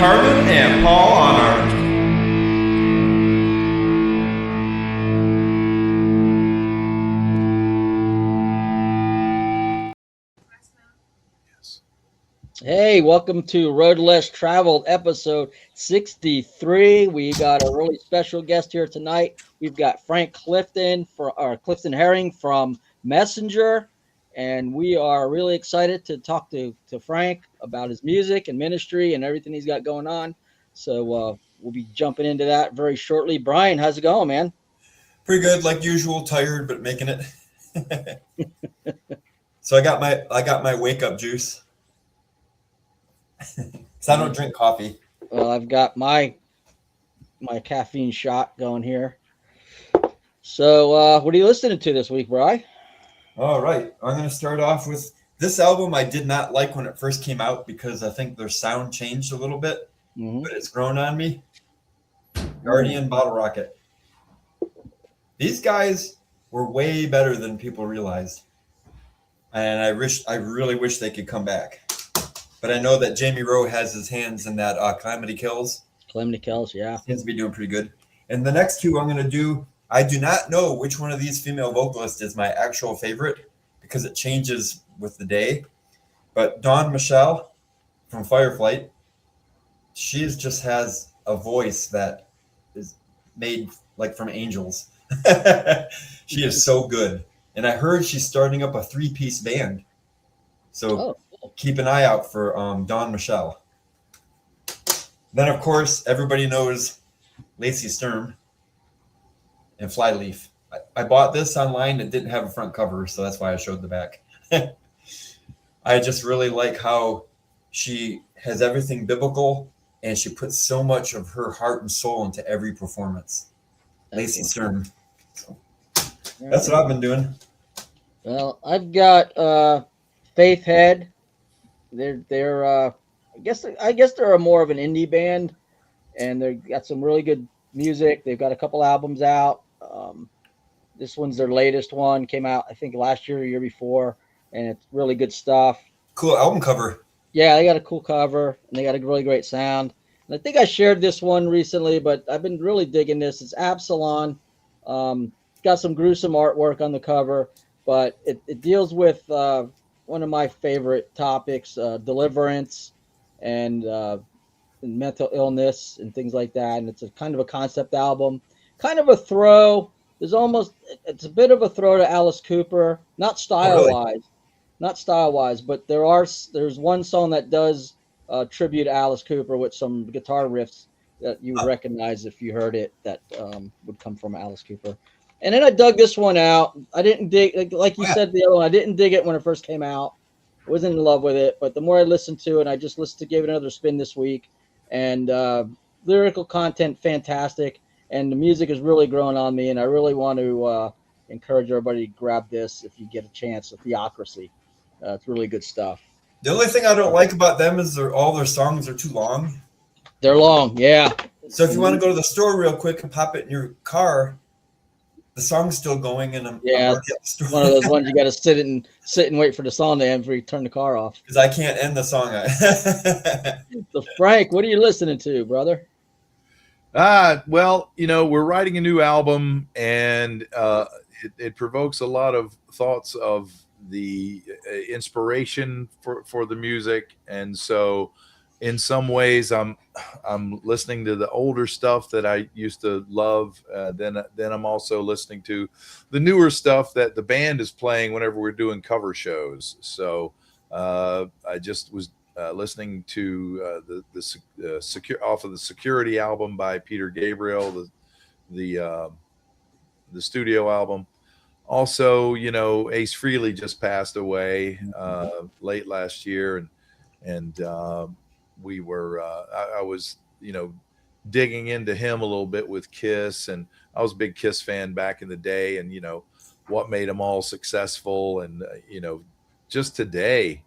Carman and Paul Ahnert. Hey, welcome to Road Less Traveled, episode 63. We got a really special guest here tonight. We've got Frank Clifton Clifton Herring from Messenger, and we are really excited to talk to Frank about his music and ministry and everything he's got going on. So we'll be jumping into that very shortly. Bryan, how's it going, man? Pretty good, like usual. Tired, but making it. So I got my wake up juice. Because I don't drink coffee. Well, I've got my caffeine shot going here. So what are you listening to this week, Bri? All right, I'm going to start off with this album. I did not like when it first came out because I think their sound changed a little bit, but it's grown on me. Guardian Bottle Rocket. These guys were way better than people realized, and I really wish they could come back. But I know that Jamie Rowe has his hands in that Calamity Kills. Calamity Kills, yeah. Seems to be doing pretty good. And the next two I'm going to do, I do not know which one of these female vocalists is my actual favorite because it changes with the day. But Dawn Michelle from Fireflight, she just has a voice that is made like from angels. She is so good. And I heard she's starting up a 3-piece band. So keep an eye out for Dawn Michelle. Then, of course, everybody knows Lacey Sturm and Flyleaf. I bought this online. It didn't have a front cover, so that's why I showed the back. I just really like how she has everything biblical, and she puts so much of her heart and soul into every performance. Lacey Sturm. So, that's what I've been doing. Well, I've got Faith Head. They're I guess they're a more of an indie band, and they've got some really good music. They've got a couple albums out. This one's their latest one. Came out I think last year or year before, and it's really good stuff. Cool album cover. Yeah, they got a cool cover, and they got a really great sound. And I think I shared this one recently, but I've been really digging this. It's Absalon. Got some gruesome artwork on the cover, but it deals with one of my favorite topics, deliverance and mental illness and things like that. And it's a kind of a concept album, kind of a throw. It's a bit of a throw to Alice Cooper, not style-wise, but there's one song that does tribute to Alice Cooper with some guitar riffs that you would recognize if you heard it, that would come from Alice Cooper. And then I dug this one out. I didn't dig, like you said, the other one, I didn't dig it when it first came out. I wasn't in love with it, but the more I listened to it, I just listened to give it another spin this week. And lyrical content, fantastic. And the music is really growing on me. And I really want to encourage everybody to grab this if you get a chance. Theocracy. It's really good stuff. The only thing I don't like about them is all their songs are too long. They're long, yeah. So if you want to go to the store real quick and pop it in your car, the song's still going, and I'm already at the store. One of those ones you got to sit and wait for the song to end before you turn the car off. Because I can't end the song. So Frank, what are you listening to, brother? Well, we're writing a new album, and it provokes a lot of thoughts of the inspiration for the music, and so in some ways I'm listening to the older stuff that I used to love. Then I'm also listening to the newer stuff that the band is playing whenever we're doing cover shows. So I just was listening to the secure off of the Security album by Peter Gabriel, the studio album. Also, Ace Frehley just passed away late last year, and we were I was digging into him a little bit with Kiss, and I was a big Kiss fan back in the day, and what made them all successful. And just today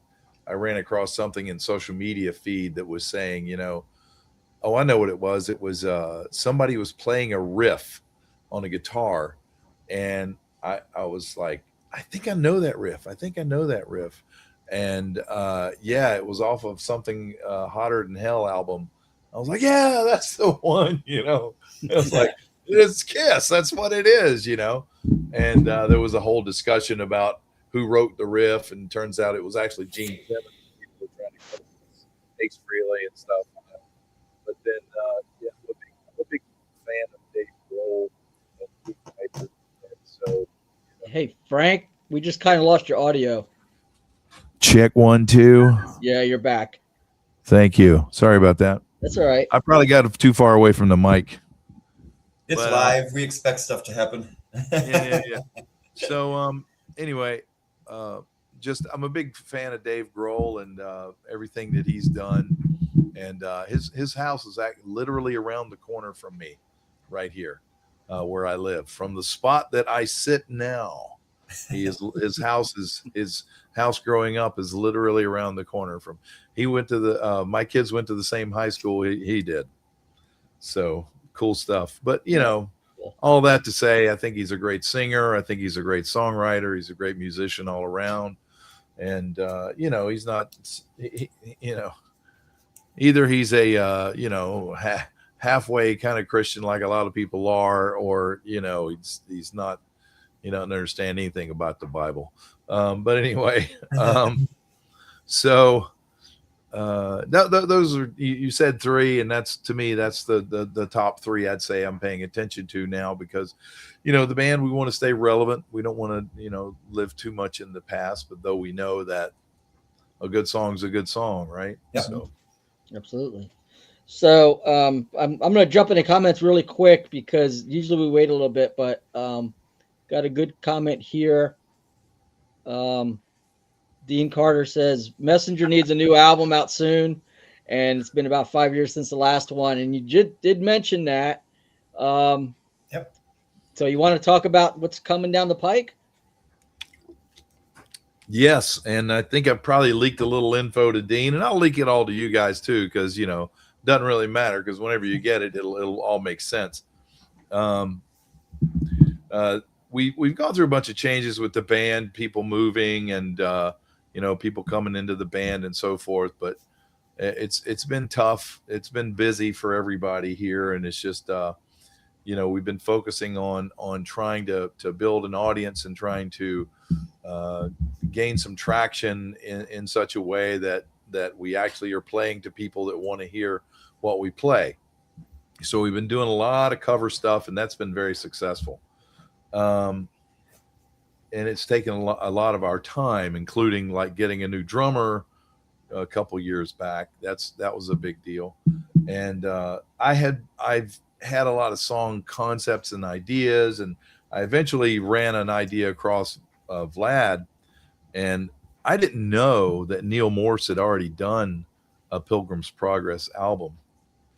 I ran across something in social media feed that was saying, oh, I know what it was. It was somebody was playing a riff on a guitar, and I was like, I think I know that riff. And it was off of something Hotter Than Hell album I was like, yeah, that's the one, you know. It was like, it's Kiss. That's what it is, you know. And there was a whole discussion about who wrote the riff, and turns out it was actually Gene Simmons. People were trying to get Ace Frehley and stuff. But then, yeah, I'm a big fan of Dave Grohl and Foo Fighters. And so, Hey, Frank, we just kind of lost your audio. check 1, 2. Yeah, you're back. Thank you. Sorry about that. That's all right. I probably got too far away from the mic. It's But, live. We expect stuff to happen. Yeah. So, anyway, just I'm a big fan of Dave Grohl and everything that he's done. And his house is literally around the corner from me, right here, where I live. From the spot that I sit now, his house growing up is literally around the corner from. He went to the my kids went to the same high school he did. So cool stuff. But you know, all that to say, I think he's a great singer. I think he's a great songwriter. He's a great musician all around. And you know, he's not, you know, either he's a halfway kind of Christian like a lot of people are, or you know, he's not, you don't understand anything about the Bible. But anyway, so those are, you said 3, and that's, to me, that's the top 3 I'd say I'm paying attention to now, because you know, the band, we want to stay relevant. We don't want to, you know, live too much in the past, but though we know that a good song's a good song, right? Yeah. So Absolutely. So I'm going to jump into comments really quick, because usually we wait a little bit, but got a good comment here. Dean Carter says Messenger needs a new album out soon, and it's been about 5 years since the last one. And you did mention that. Yep. So you want to talk about what's coming down the pike? yes, and I think I've probably leaked a little info to Dean, and I'll leak it all to you guys too, because you know, it doesn't really matter, because whenever you get it, it'll all make sense. We've gone through a bunch of changes with the band, people moving, and you know, people coming into the band and so forth. But it's been tough. It's been busy for everybody here, and it's just you know, we've been focusing on trying to build an audience and trying to gain some traction in such a way that we actually are playing to people that want to hear what we play. So we've been doing a lot of cover stuff, and that's been very successful. And it's taken a lot of our time, including like getting a new drummer a couple years back. That was a big deal. And I've had a lot of song concepts and ideas, and I eventually ran an idea across Vlad, and I didn't know that Neil Morse had already done a Pilgrim's Progress album.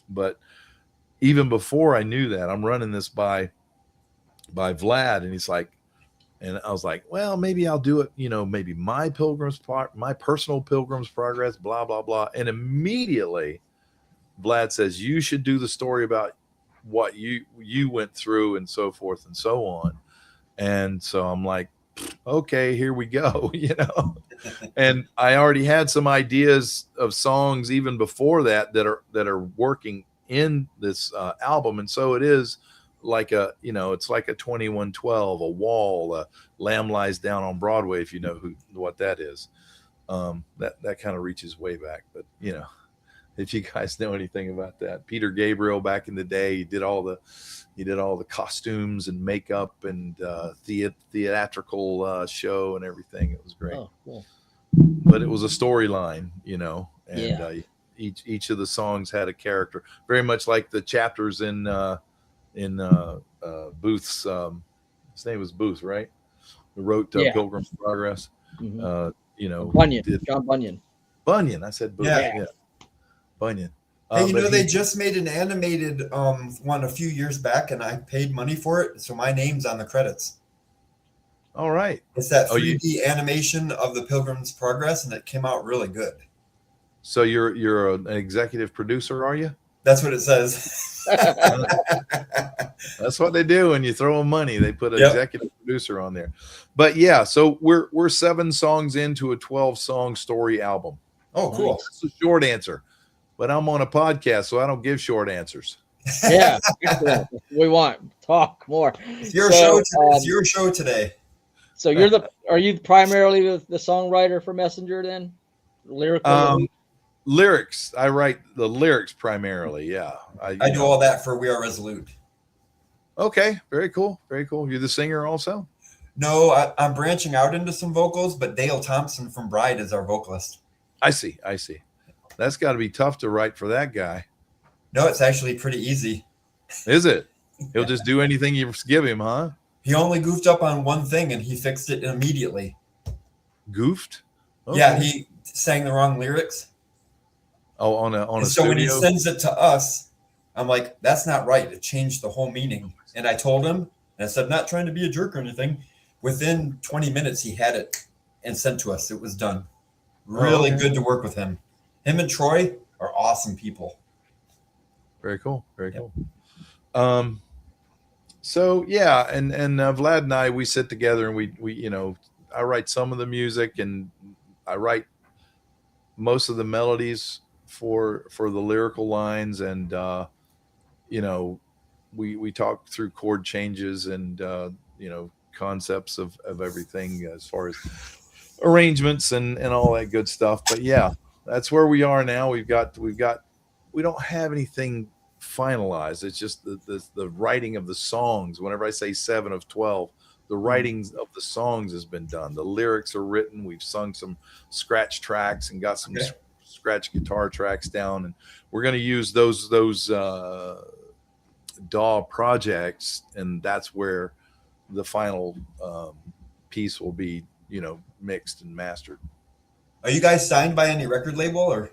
But even before I knew that, I'm running this by Vlad, and he's like, and I was like, well, maybe I'll do it, you know, maybe my personal Pilgrim's Progress, blah, blah, blah. And immediately Vlad says, you should do the story about what you went through and so forth and so on. And so I'm like, okay, here we go, you know. And I already had some ideas of songs even before that are working in this album. And so it is like it's like a 2112, a Wall, a Lamb Lies Down on Broadway, if you know what that is. That kind of reaches way back, but you know, if you guys know anything about that, Peter Gabriel back in the day, he did all the costumes and makeup and theatrical show and everything. It was great. Oh, cool. But it was a storyline, you know, and Yeah. Each of the songs had a character, very much like the chapters in Booth's. His name was Booth, right? Who wrote Pilgrim's Progress. Mm-hmm. You know, Bunyan, John Bunyan. Bunyan. I said Booth. Yeah. Bunyan. Hey, you know, they just made an animated one a few years back, and I paid money for it, so my name's on the credits. All right. It's that 3D animation of the Pilgrim's Progress, and it came out really good. So you're an executive producer, are you? That's what it says. That's what they do when you throw them money. They put an executive producer on there. But yeah, so we're 7 songs into a 12-song story album. Oh, cool. That's the short answer. but I'm on a podcast, so I don't give short answers. Yeah, excellent. That's what we want. Talk more. It's your So, show today. It's your show today. So are you primarily the songwriter for Messenger then? Lyrically? Lyrics. I write the lyrics primarily. Yeah. I do all that for We Are Resolute. Okay. Very cool. Very cool. You're the singer also? No, I'm branching out into some vocals, but Dale Thompson from Bride is our vocalist. I see. That's got to be tough to write for that guy. No, it's actually pretty easy. Is it? He'll just do anything you give him, huh? He only goofed up on one thing and he fixed it immediately. Goofed? Okay. Yeah, he sang the wrong lyrics. Oh, on a So when he studio? sends it to us, I'm like, that's not right. It changed the whole meaning. And I told him, and I said, not trying to be a jerk or anything. Within 20 minutes, he had it and sent to us. It was done. Really good to work with him. Him and Troy are awesome people. Very cool. Very cool. So yeah, and Vlad and I, we sit together and we I write some of the music and I write most of the melodies for the lyrical lines, and we talk through chord changes and concepts of everything as far as arrangements and all that good stuff. But yeah, that's where we are now. We don't have anything finalized. It's just the writing of the songs. Whenever I say 7 of 12, the writings of the songs has been done. The lyrics are written. We've sung some scratch tracks and got some scratch guitar tracks down, and we're going to use those DAW projects, and that's where the final piece will be mixed and mastered. Are you guys signed by any record label or?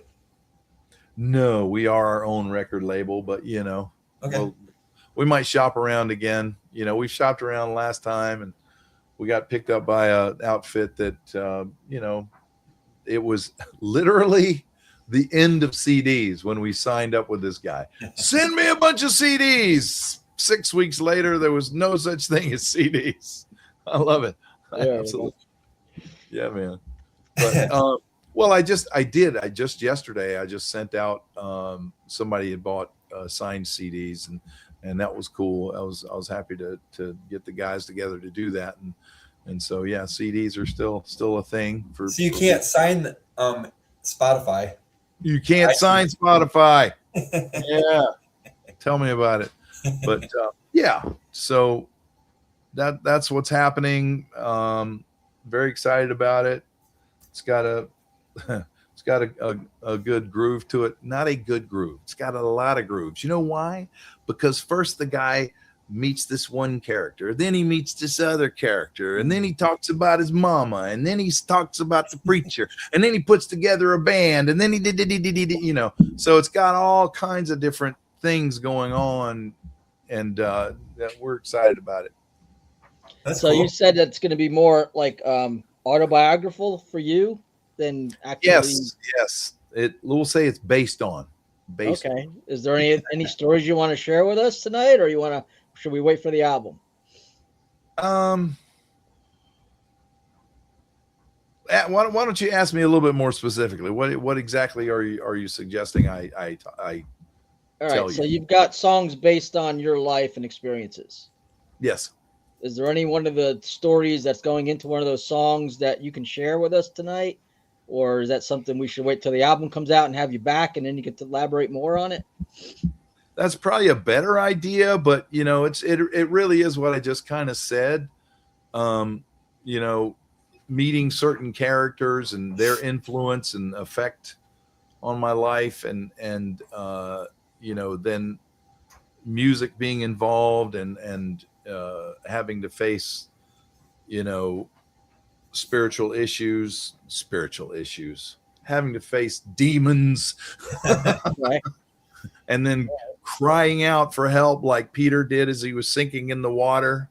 No, we are our own record label, but Okay. we might shop around again. We shopped around last time and we got picked up by a outfit that it was literally the end of CDs when we signed up with this guy. Send me a bunch of CDs. 6 weeks later, there was no such thing as CDs. I love it. Yeah, absolutely. Yeah, man. But well, yesterday I just sent out somebody had bought signed CDs and that was cool. I was happy to get the guys together to do that, and so yeah, CDs are still a thing for. So you can't sign Spotify. You can't sign Spotify. Yeah, tell me about it. But yeah, so that's what's happening. Very excited about it. It's got a good groove to it. Not a good groove. It's got a lot of grooves. You know why? Because first the guy meets this one character, then he meets this other character, and then he talks about his mama, and then he talks about the preacher, and then he puts together a band, and then he did. So it's got all kinds of different things going on, and we're excited about it. That's So cool. you said that's going to be more like autobiographical for you than actually. Yes. We'll say it's based on. Okay. Is there any stories you want to share with us tonight, or should we wait for the album? Why don't you ask me a little bit more specifically? What exactly are you suggesting? I All right. tell So you. you've got songs based on your life and experiences. Yes. Is there any one of the stories that's going into one of those songs that you can share with us tonight? Or is that something we should wait till the album comes out and have you back and then you get to elaborate more on it? That's probably a better idea, but it really is what I just kind of said. Meeting certain characters and their influence and effect on my life, and then music being involved and having to face spiritual issues, having to face demons, Right. and then crying out for help like Peter did as he was sinking in the water,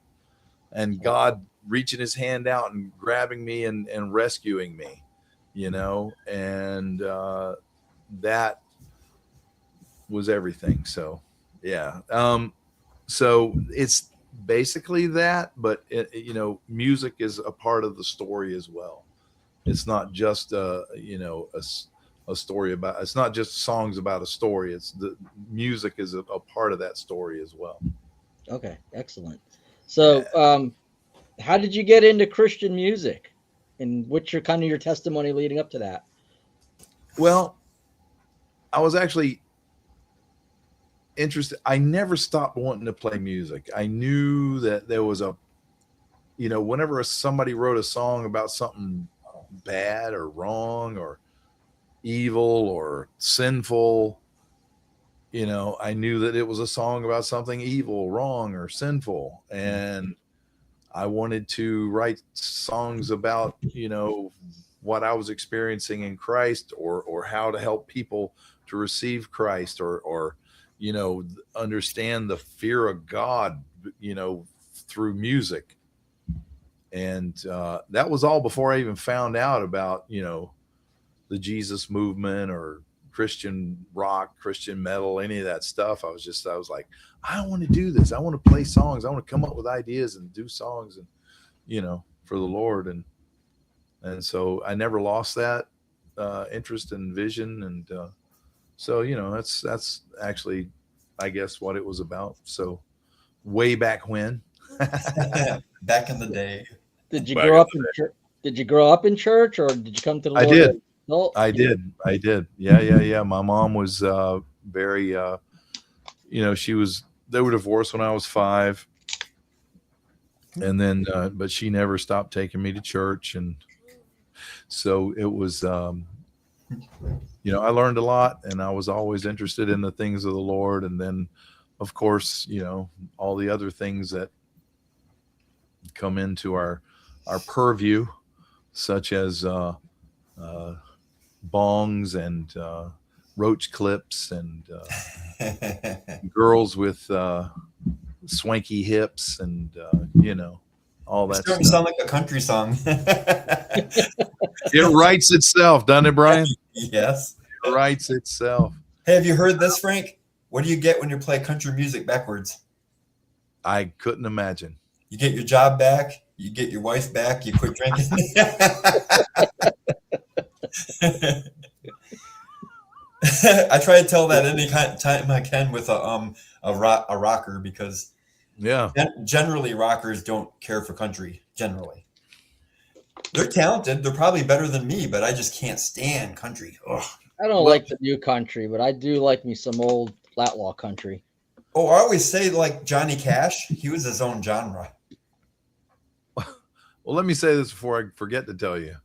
and God reaching his hand out and grabbing me and rescuing me, and that was everything. So yeah, so it's basically that, but music is a part of the story as well. It's not just a a story about. It's not just songs about a story. It's the music is a part of that story as well. Okay, excellent. So, how did you get into Christian music, and what's your kind of your testimony leading up to that? Well, I was actually interested. I never stopped wanting to play music. I knew that there was whenever somebody wrote a song about something bad or wrong or evil or sinful, I knew that it was a song about something evil, wrong, or sinful. And I wanted to write songs about, what I was experiencing in Christ, or how to help people to receive Christ, or understand the fear of God, through music. And that was all before I even found out about, the Jesus movement or Christian rock, Christian metal, any of that stuff. I was like, I want to do this. I want to play songs. I want to come up with ideas and do songs, and, for the Lord. And so I never lost that interest and vision. And so, that's actually, I guess, what it was about. So way back when. Back in the day. Did you grow up in church? Did you grow up in church, or did you come to the Lord? I did. No, I did. Yeah. My mom was very, they were divorced when I was 5. And then, but she never stopped taking me to church. And so it was, I learned a lot, and I was always interested in the things of the Lord. And then, of course, all the other things that come into our purview, such as bongs and roach clips and girls with swanky hips and all that Starting stuff. to sound like a country song. It writes itself, doesn't it, Brian? Yes. It writes itself. Hey, have you heard this, Frank? What do you get when you play country music backwards? I couldn't imagine. You get your job back. You get your wife back. You quit drinking. I try to tell that any time I can with a rocker, because generally rockers don't care for country. Generally, they're talented. They're probably better than me, but I just can't stand country. Ugh. I don't like the new country, but I do like me some old outlaw country. Oh, I always say, like Johnny Cash, he was his own genre. Well, let me say this before I forget to tell you.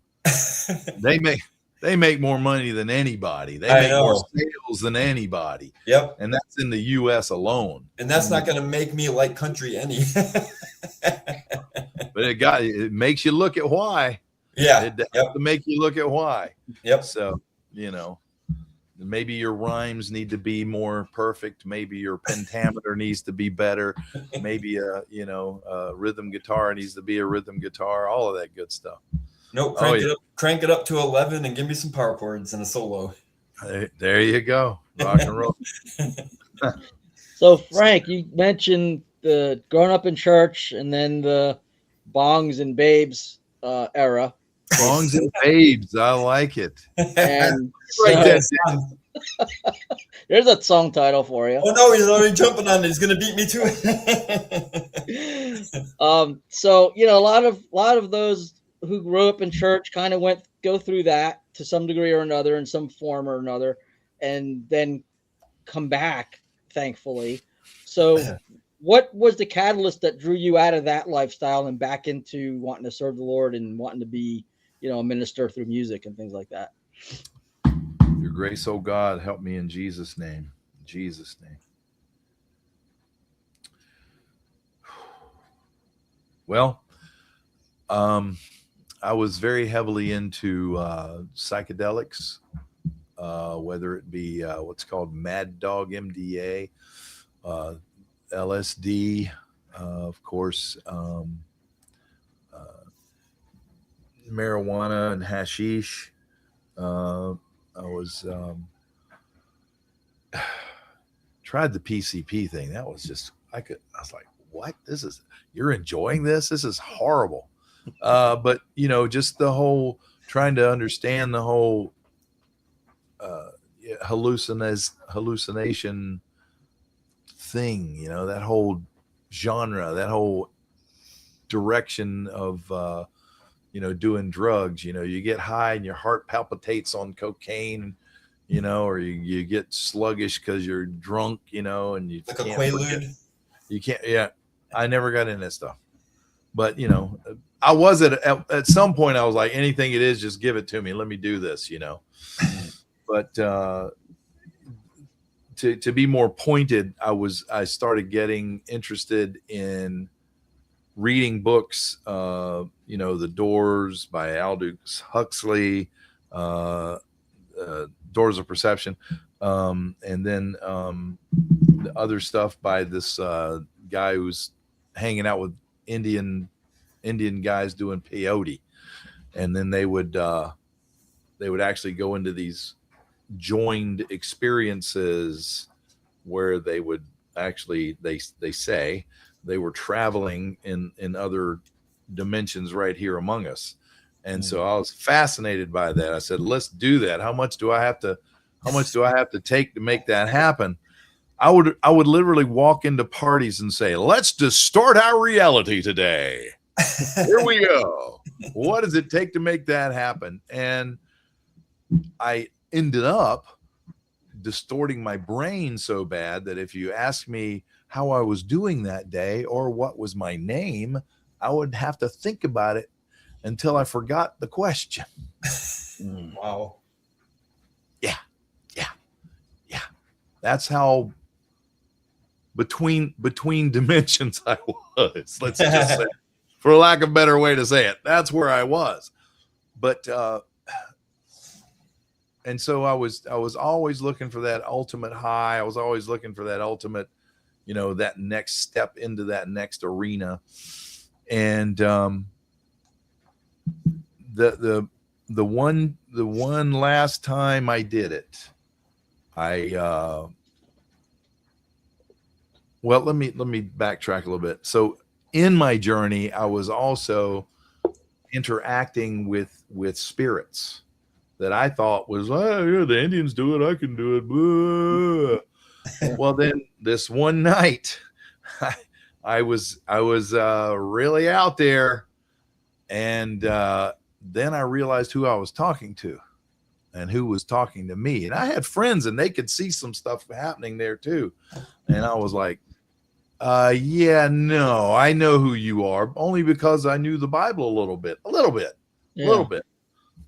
They make more money than anybody. They make more sales than anybody. Yep. And that's in the U.S. alone. And that's not going to make me like country any. But it makes you look at why. Yeah. It has to make you look at why. Yep. So, maybe your rhymes need to be more perfect. Maybe your pentameter needs to be better. Maybe a rhythm guitar needs to be a rhythm guitar. All of that good stuff. Nope. Crank it up to 11 and give me some power chords and a solo. There you go. Rock and roll. So, Frank, you mentioned the growing up in church and then the bongs and babes era. Bongs and babes. I like it. And There's a song title for you. Oh no, he's already jumping on it. He's gonna beat me to it. So a lot of those who grew up in church kind of go through that to some degree or another, in some form or another, and then come back, thankfully. So what was the catalyst that drew you out of that lifestyle and back into wanting to serve the Lord and wanting to be, a minister through music and things like that? Your grace, oh God, help me in Jesus' name. In Jesus' name. Well, I was very heavily into psychedelics, whether it be what's called Mad Dog MDA, LSD, of course, marijuana and hashish. I was tried the PCP thing. That was just I was like, what? You're enjoying this? This is horrible. But just the whole trying to understand the whole hallucination thing, you know, that whole genre, that whole direction of you know, doing drugs. You know, you get high and your heart palpitates on cocaine, you know, or you get sluggish because you're drunk, you know, and you Like a can't Quaalude. you can't. Yeah, I never got into that stuff, but you know, I was at some point I was like, anything it is, just give it to me, let me do this, you know. But to be more pointed, I started getting interested in reading books, you know, The Doors by Aldous Huxley, Doors of Perception, and then the other stuff by this guy who's hanging out with Indian guys doing peyote, and then they would actually go into these joined experiences where they would actually they say they were traveling in other dimensions right here among us. And so I was fascinated by that. I said, let's do that. How much do I have to take to make that happen? I would literally walk into parties and say, let's distort our reality today. Here we go. What does it take to make that happen? And I ended up distorting my brain so bad that if you ask me how I was doing that day or what was my name, I would have to think about it until I forgot the question. Wow. Yeah. That's how between dimensions I was. Let's just say, for lack of a better way to say it, that's where I was. But and so I was always looking for that ultimate high. I was always looking for that ultimate, you know, that next step into that next arena. And the one last time I did it, well, let me backtrack a little bit. So in my journey, I was also interacting with spirits that I thought was, oh, yeah, the Indians do it, I can do it. Well, then this one night, I was really out there, and then I realized who I was talking to, and who was talking to me. And I had friends, and they could see some stuff happening there too. And I was like, yeah, no, I know who you are, only because I knew the Bible a little bit.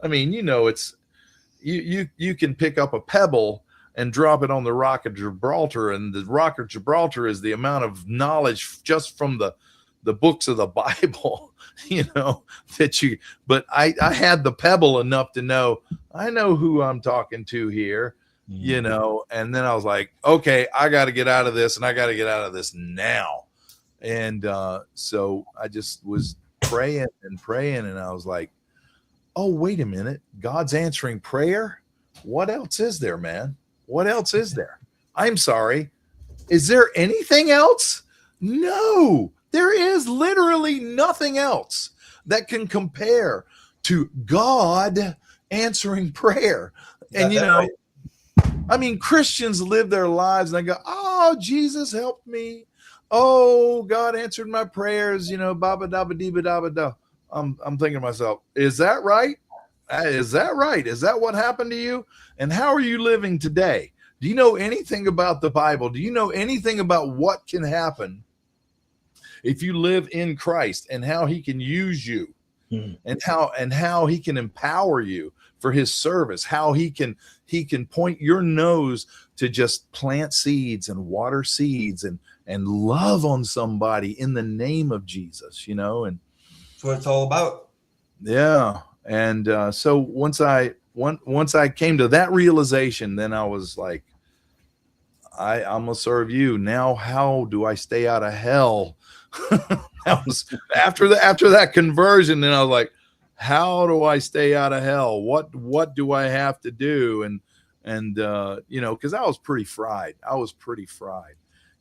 I mean, you know, it's you can pick up a pebble and drop it on the Rock of Gibraltar, and the Rock of Gibraltar is the amount of knowledge just from the books of the Bible, you know, but I had the pebble enough to know, I know who I'm talking to here, you know. And then I was like, okay, I got to get out of this, and I got to get out of this now. And so I just was praying, and I was like, oh, wait a minute, God's answering prayer? What else is there, man? What else is there? I'm sorry. Is there anything else? No, there is literally nothing else that can compare to God answering prayer. And, you know, I mean, Christians live their lives and they go, oh, Jesus helped me. Oh, God answered my prayers, you know, baba dabba dee ba dabba da. I'm thinking to myself, is that right? Is that right? Is that what happened to you? And how are you living today? Do you know anything about the Bible? Do you know anything about what can happen if you live in Christ, and how he can use you, and how he can empower you for his service, how he can point your nose to just plant seeds and water seeds and love on somebody in the name of Jesus, you know? And that's what it's all about. Yeah. And so once I came to that realization, then I was like, I'm gonna serve you. Now, how do I stay out of hell? That was after that conversion. Then I was like, how do I stay out of hell? What do I have to do? And you know, because I was pretty fried.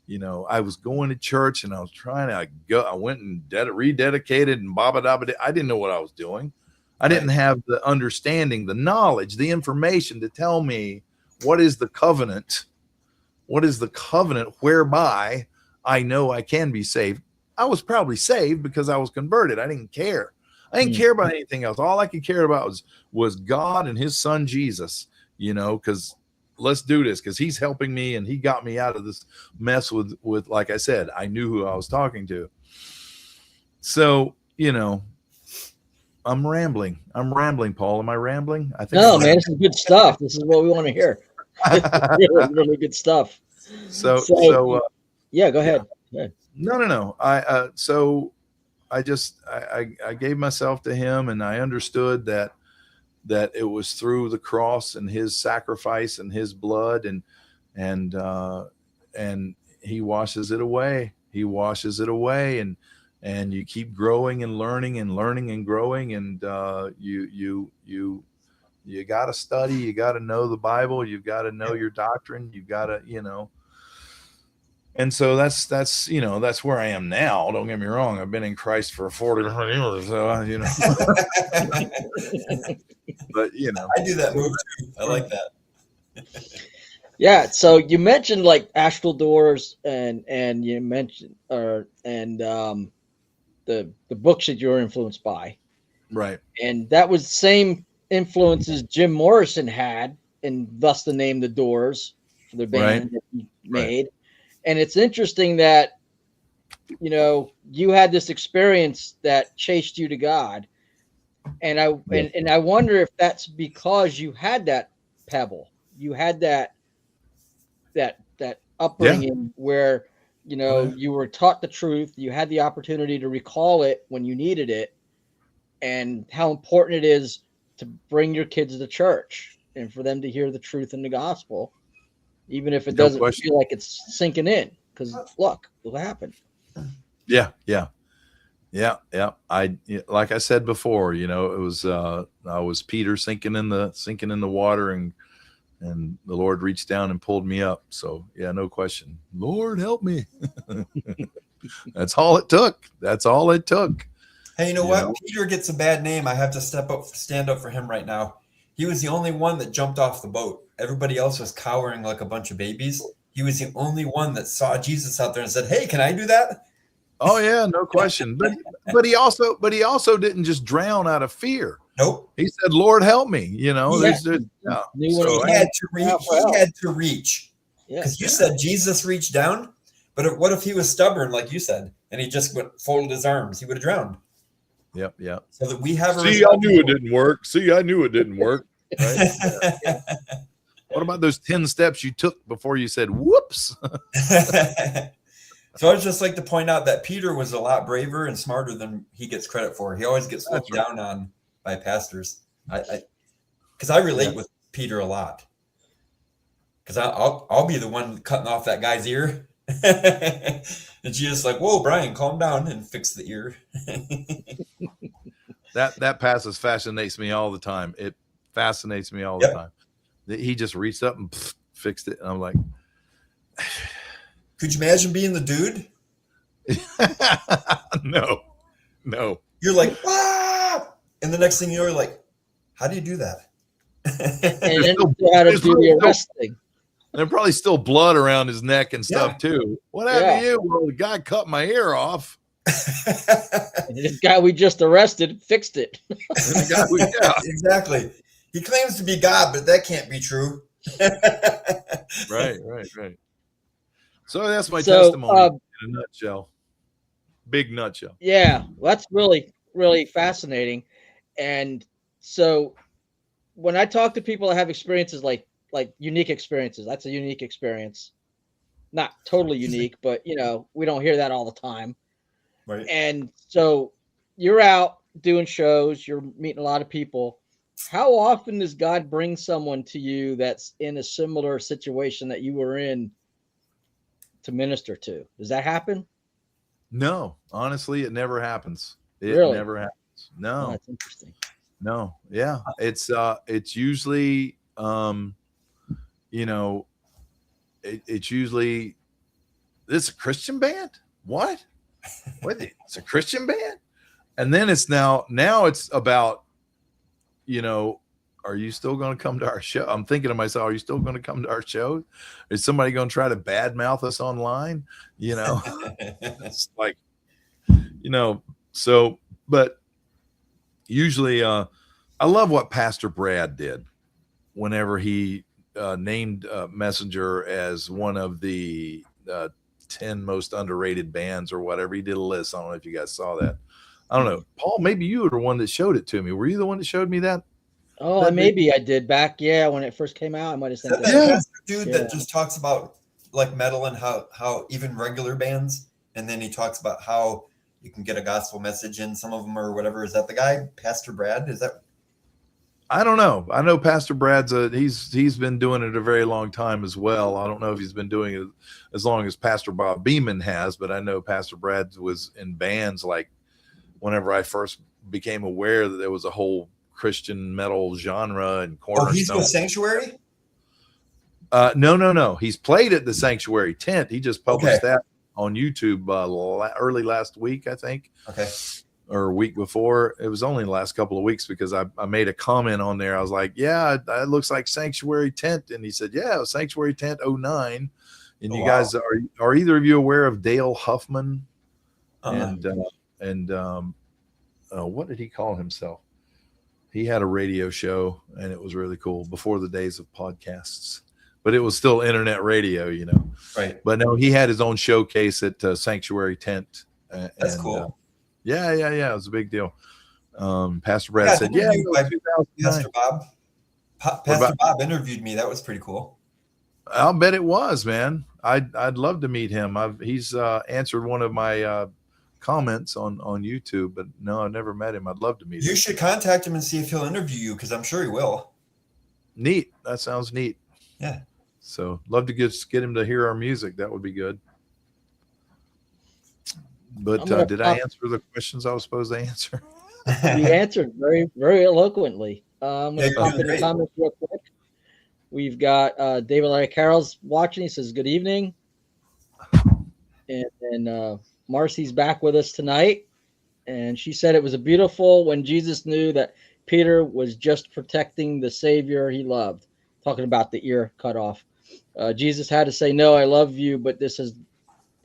You know, I was going to church and I was trying to go. I went and rededicated and I didn't know what I was doing. I didn't have the understanding, the knowledge, the information to tell me what is the covenant. What is the covenant whereby I know I can be saved? I was probably saved because I was converted. I didn't care. I didn't care about anything else. All I could care about was God and his son, Jesus, because let's do this, because he's helping me and he got me out of this mess with, like I said, I knew who I was talking to. So, I'm rambling, Paul. Am I rambling? I think no, man, this is good stuff. This is what we want to hear. really, really good stuff. So yeah, go ahead. No. So I gave myself to him, and I understood that it was through the cross and his sacrifice and his blood, and he washes it away. He washes it away, and you keep growing and learning and growing, and you got to study, you got to know the Bible, you've got to know your doctrine, you've got to, and so that's where I am now. Don't get me wrong, I've been in Christ for 40 years, so but I do that move too. I like that. Yeah, so you mentioned like astral doors, and you mentioned the books that you were influenced by, right? And that was the same influences Jim Morrison had, and thus the name The Doors for the band that he made. And it's interesting that you had this experience that chased you to God, and I wonder if that's because you had that pebble, you had that upbringing where you were taught the truth, you had the opportunity to recall it when you needed it, and how important it is to bring your kids to church and for them to hear the truth in the gospel, even if it doesn't feel like it's sinking in, because look what happened. Yeah. I, like I said before, it was I was Peter sinking in the water, and the Lord reached down and pulled me up. So yeah, no question. Lord, help me. That's all it took. Hey, you know what? Peter gets a bad name. I have to stand up for him right now. He was the only one that jumped off the boat. Everybody else was cowering like a bunch of babies. He was the only one that saw Jesus out there and said, "Hey, can I do that?" Oh yeah, no question. But he also didn't just drown out of fear. Nope. He said, "Lord, help me." He had to reach. Because you said Jesus reached down, but what if he was stubborn, like you said, and he just folded his arms? He would have drowned. Yep. So that we have. I knew it didn't work. Right? Yeah. What about those 10 steps you took before you said, "Whoops"? So I would just like to point out that Peter was a lot braver and smarter than he gets credit for. He always gets looked down on by pastors. Because I relate with Peter a lot. Because I'll be the one cutting off that guy's ear. And Jesus like, "Whoa, Bryan, calm down," and fix the ear. That passage fascinates me all the time. It fascinates me all the time. He just reached up and fixed it. And I'm like, could you imagine being the dude? No. You're like, "Ah!" And the next thing you're like, how do you do that? And then you had to do the arresting. There's probably still blood around his neck and stuff too. What happened to you? Well, the guy cut my ear off. And this guy we just arrested fixed it. Exactly. He claims to be God, but that can't be true. Right. So that's my testimony in a nutshell. Big nutshell. Yeah, well, that's really, really fascinating. And so when I talk to people that have experiences like unique experiences, that's a unique experience. Not totally unique, but we don't hear that all the time. Right. And so you're out doing shows, you're meeting a lot of people. How often does God bring someone to you that's in a similar situation that you were in to minister to? Does that happen? No, honestly, it never happens. It never happens. No. Oh, that's interesting. No. Yeah. It's usually, it's usually, this a Christian band? What? It's a Christian band? And then it's now it's about are you still going to come to our show? I'm thinking to myself, are you still going to come to our show? Is somebody going to try to badmouth us online? It's like, so, but usually, I love what Pastor Brad did whenever he named Messenger as one of the 10 most underrated bands or whatever. He did a list. I don't know if you guys saw that. I don't know. Paul, maybe you were the one that showed it to me. Were you the one that showed me that? Oh, maybe I did back. Yeah, when it first came out, I might have sent that. Pastor dude that just talks about like metal and how even regular bands, and then he talks about how you can get a gospel message in some of them or whatever. Is that the guy, Pastor Brad? Is that? I don't know. I know Pastor Brad's he's been doing it a very long time as well. I don't know if he's been doing it as long as Pastor Bob Beeman has, but I know Pastor Brad was in bands like whenever I first became aware that there was a whole Christian metal genre and Cornerstone. Oh, he's with Sanctuary? No. He's played at the Sanctuary tent. He just published that on YouTube early last week, I think. Okay. Or a week before. It was only the last couple of weeks because I made a comment on there. I was like, yeah, it looks like Sanctuary Tent. And he said, yeah, Sanctuary Tent 09. And you guys, are either of you aware of Dale Huffman? And what did he call himself? He had a radio show and it was really cool before the days of podcasts, but it was still internet radio, Right. But no, he had his own showcase at Sanctuary Tent. That's cool. Yeah. It was a big deal. Pastor Brad said, Pastor Bob. Pastor Bob interviewed me. That was pretty cool. I'll bet it was, man. I'd love to meet him. He's answered one of my comments on YouTube, but no, I've never met him. I'd love to meet him. You should contact him and see if he'll interview you, because I'm sure he will. Neat. That sounds neat. Yeah. So get him to hear our music. That would be good. But did I answer the questions I was supposed to answer? You answered very, very eloquently. I'm going to pop in the comments real quick. We've got David Larry Carroll's watching. He says, good evening. And Marcy's back with us tonight. And she said it was beautiful when Jesus knew that Peter was just protecting the Savior he loved. Talking about the ear cut off. Jesus had to say, no, I love you, but this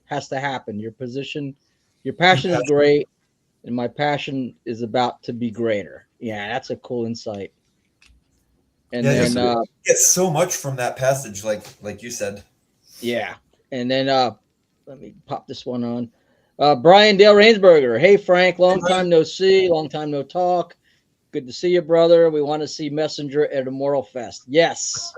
has to happen. Your passion is great, and my passion is about to be greater. Yeah, that's a cool insight. And then you get so much from that passage, like you said. Yeah. And then let me pop this one on. Brian Dale Rainsberger. Hey Frank, long time no see, long time no talk. Good to see you, brother. We want to see Messenger at Immoral Fest. Yes.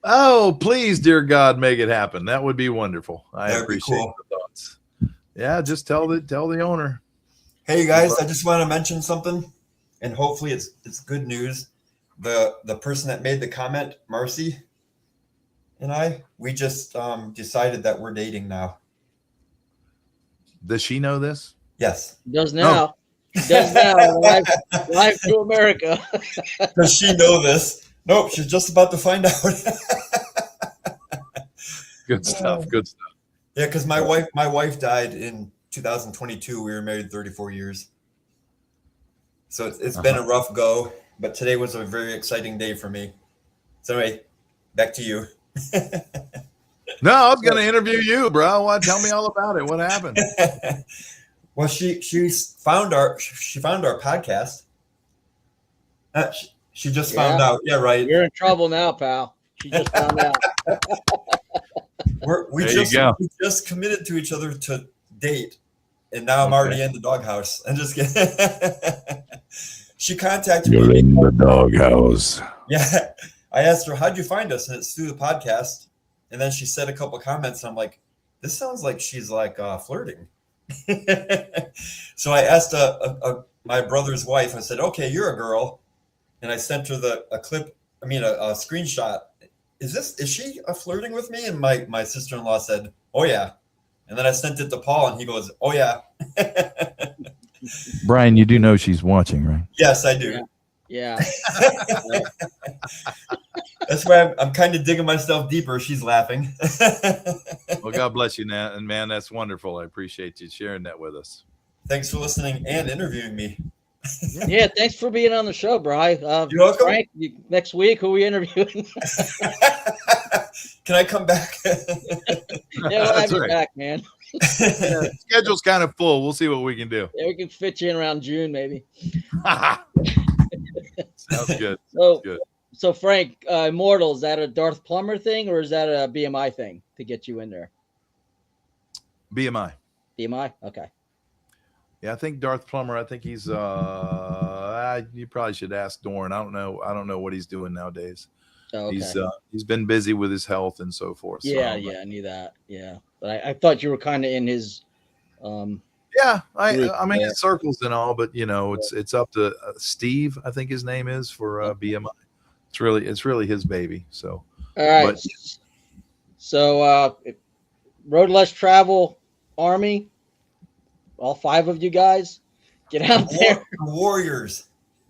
Oh, please, dear God, make it happen. That would be wonderful. I appreciate the thoughts. Yeah, just tell the owner. Hey guys, I just want to mention something, and hopefully it's good news. The person that made the comment, Marcy, and we just decided that we're dating now. Does she know this? Yes. Does now. Oh. Does now. Live to America. Does she know this? Nope, she's just about to find out. Good stuff. Yeah, because my wife died in 2022. We were married 34 years. So it's been a rough go, but today was a very exciting day for me. So anyway, back to you. No, I was going to interview you, bro. Tell me all about it. What happened? Well, she found our podcast. She just found out. Yeah, right. You're in trouble now, pal. She just found out. We just committed to each other to date, and now I'm already in the doghouse. I'm just kidding. She contacted me. You're in the doghouse. Yeah. I asked her, how'd you find us? And it's through the podcast. And then she said a couple of comments, and I'm like, this sounds like she's like flirting. So I asked my brother's wife, I said, okay, you're a girl. And I sent her a screenshot. Is she flirting with me? And my sister-in-law said, oh yeah. And then I sent it to Paul, and he goes, oh yeah. Brian, you do know she's watching, right? Yes, I do. Yeah. That's why I'm kind of digging myself deeper. She's laughing. Well, God bless you, man. And man, that's wonderful. I appreciate you sharing that with us. Thanks for listening and interviewing me. Yeah, thanks for being on the show, Bryan. You're welcome. Frank, next week, who are we interviewing? Can I come back? Yeah, we'll have That's you right. back, man. Yeah, schedule's kind of full. We'll see what we can do. Yeah, we can fit you in around June, maybe. Sounds good. So, Good. so Frank, Immortal, is that a Darth Plummer thing or is that a BMI thing to get you in there? BMI. BMI? Okay. Yeah, I think Darth Plummer. I think he's. You probably should ask Dorn. I don't know what he's doing nowadays. Oh, okay. He's been busy with his health and so forth. So Yeah, I knew that. Yeah, but I thought you were kind of in his. Yeah, I mean, Yeah. it circles and all, but it's up to Steve. I think his name is for BMI. It's really his baby. So All right. But- So, Road Less Travel Army, all 5 of you guys, get out there. Warriors.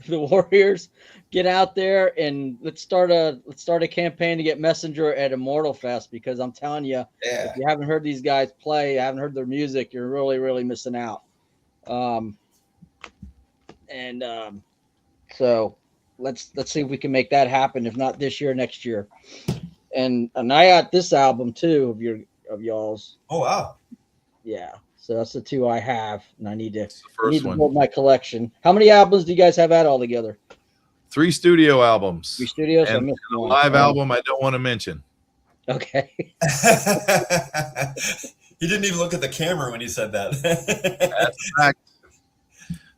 The Warriors, get out there and let's start a campaign to get Messenger at Immortal Fest, because I'm telling you, Yeah. if you haven't heard these guys play, haven't heard their music, you're really, really missing out. So let's see if we can make that happen. If not this year, next year. And I got this album too of y'all's. Oh wow. Yeah. So that's the 2 I have, and I need to It's the first one. build my collection. How many albums do you guys have out altogether? 3 studio albums. 3 studios. I And missed a one. live album I don't want to mention. Okay. He didn't even look at the camera when he said that. That's fact.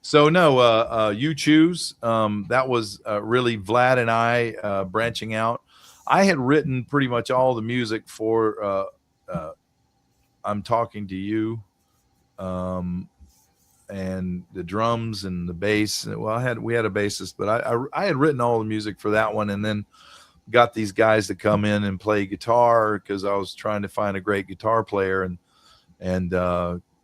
So no, You Choose. That was really Vlad and I branching out. I had written pretty much all the music for I'm Talking to You, and the drums and the bass. Well, we had a bassist, but I had written all the music for that one, and then got these guys to come in and play guitar because I was trying to find a great guitar player, and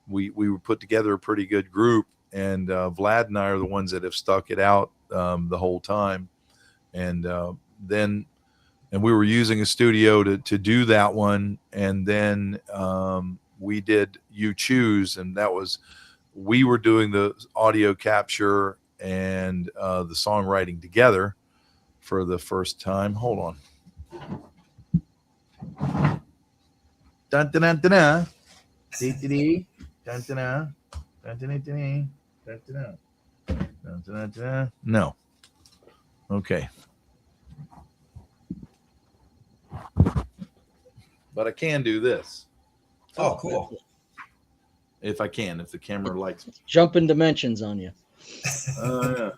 we put together a pretty good group. And Vlad and I are the ones that have stuck it out the whole time, and we were using a studio to do that one, and then we did You Choose, and we were doing the audio capture and the songwriting together for the first time. Hold on. Dun dun dun dun dun. Dee dee dee. Dun dun dun. Dun dun dun dun. Dun dun dun. Dun dun dun. No. Okay. But I can do this Oh, cool. if I can, if the camera likes me. Jumping dimensions on you. Yeah.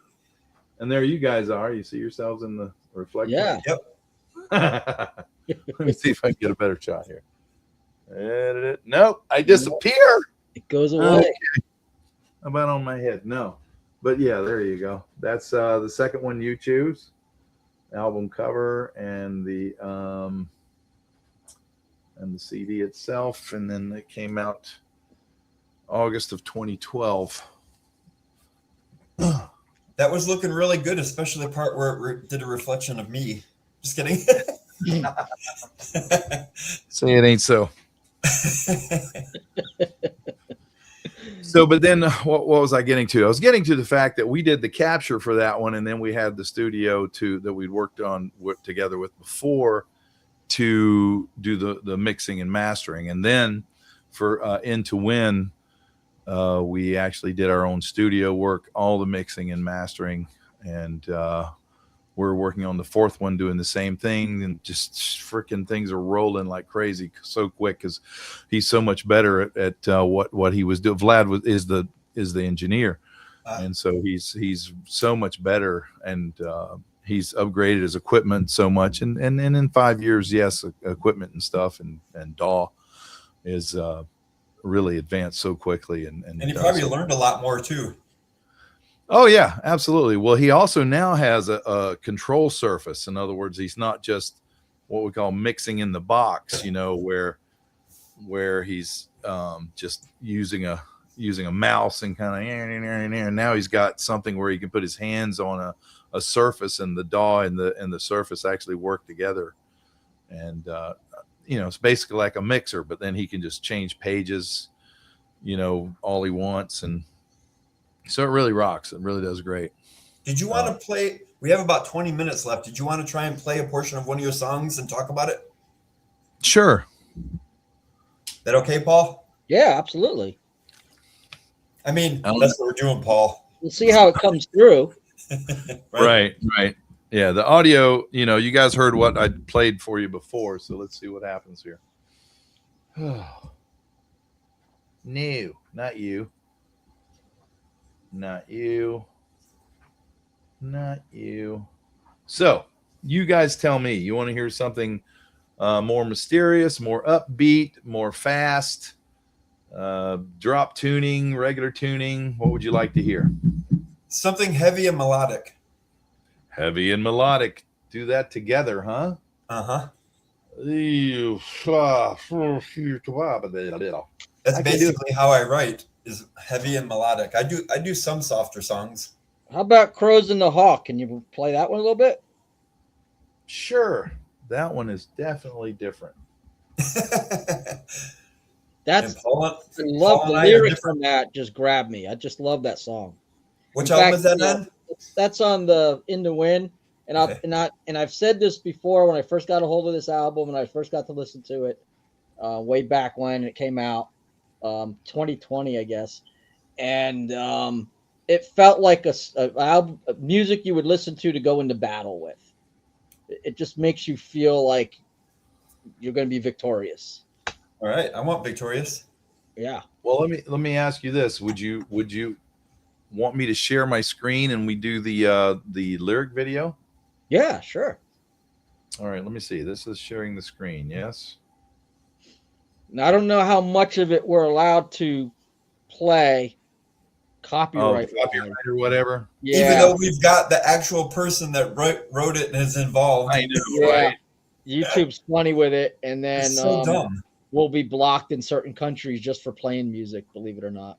And there you guys are. You see yourselves in the reflection. Yeah. Let me see if I can get a better shot here. Nope, I disappear. It goes away. Okay. How about on my head? No. But yeah, there you go. That's the second one, You Choose. Album cover and the CD itself. And then it came out August of 2012. That was looking really good, especially the part where it did a reflection of me. Just kidding. Say it ain't so. So, but then what was I getting to? I was getting to the fact that we did the capture for that one, and then we had the studio that we'd worked on together with before to do the mixing and mastering. And then for In to Win, we actually did our own studio work, all the mixing and mastering, and we're working on the 4th one doing the same thing, and just freaking things are rolling like crazy so quick because he's so much better at what he was doing. Vlad is the engineer, and so he's so much better, and he's upgraded his equipment so much, and in 5 years, yes, equipment and stuff and DAW is really advanced so quickly, and he probably learned a lot more too. Oh yeah, absolutely. Well, he also now has a control surface. In other words, he's not just what we call mixing in the box, where he's just using a mouse and kind of, now he's got something where he can put his hands on a surface, and the DAW and the surface actually work together. And it's basically like a mixer, but then he can just change pages, all he wants, and So it really rocks. It really does great. Did you want to play? We have about 20 minutes left. Did you want to try and play a portion of one of your songs and talk about it? Sure. That okay, Paul? Yeah, absolutely. I mean, that's what we're doing, Paul. We'll see how it comes through. Right. Yeah, the audio, you guys heard what I played for you before, so let's see what happens here. No, not you. Not you. Not you. So, you guys tell me. You want to hear something more mysterious, more upbeat, more fast, drop tuning, regular tuning? What would you like to hear? Something heavy and melodic. Heavy and melodic. Do that together, huh? Uh-huh. That's basically how I write, is heavy and melodic. I do some softer songs. How about Crows in the Hawk? Can you play that one a little bit? Sure. That one is definitely different. That's Paul, I love the lyrics from that. Just grab me. I just love that song. Which album is that on? That's on the In the Wind. And I've said this before when I first got a hold of this album and I first got to listen to it way back when it came out, 2020, I guess. And it felt like a album, music you would listen to go into battle with. It just makes you feel like you're going to be victorious. All right, I want victorious. Yeah. Well, let me ask you this: Would you want me to share my screen and we do the lyric video? Yeah, sure. All right, let me see. This is sharing the screen. Yes. Now I don't know how much of it we're allowed to play. Copyright or whatever. Yeah. Even though we've got the actual person that wrote it and is involved. I know, right? YouTube's funny with it, and then it's so dumb. We'll be blocked in certain countries just for playing music, believe it or not.